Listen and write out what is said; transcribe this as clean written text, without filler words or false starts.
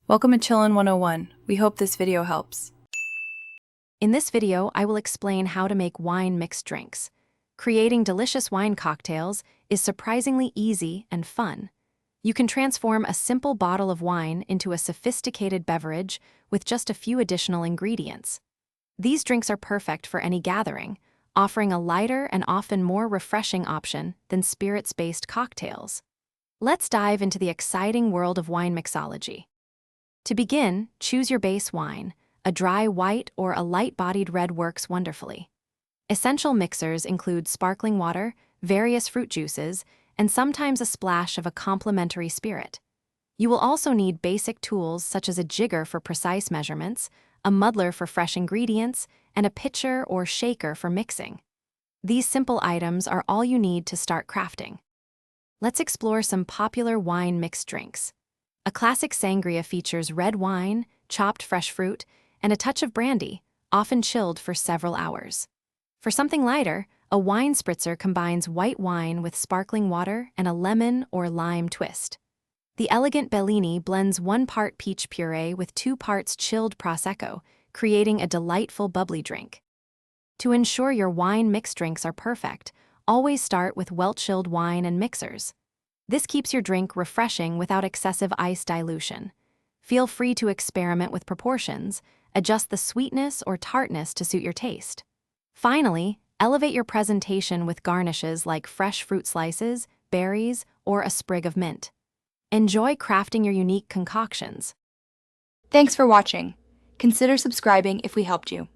Welcome to Chillin' 101. We hope this video helps. In this video, I will explain how to make wine mixed drinks. Creating delicious wine cocktails is surprisingly easy and fun. You can transform a simple bottle of wine into a sophisticated beverage with just a few additional ingredients. These drinks are perfect for any gathering, offering a lighter and often more refreshing option than spirits-based cocktails. Let's dive into the exciting world of wine mixology. To begin, choose your base wine. A dry white or a light-bodied red works wonderfully. Essential mixers include sparkling water, various fruit juices, and sometimes a splash of a complementary spirit. You will also need basic tools such as a jigger for precise measurements, a muddler for fresh ingredients, and a pitcher or shaker for mixing. These simple items are all you need to start crafting. Let's explore some popular wine mixed drinks. A classic sangria features red wine, chopped fresh fruit, and a touch of brandy, often chilled for several hours. For something lighter, a wine spritzer combines white wine with sparkling water and a lemon or lime twist. The elegant Bellini blends 1 part peach puree with 2 parts chilled Prosecco, creating a delightful bubbly drink. To ensure your wine mixed drinks are perfect, always start with well-chilled wine and mixers. This keeps your drink refreshing without excessive ice dilution. Feel free to experiment with proportions, adjust the sweetness or tartness to suit your taste. Finally, elevate your presentation with garnishes like fresh fruit slices, berries, or a sprig of mint. Enjoy crafting your unique concoctions. Thanks for watching. Consider subscribing if we helped you.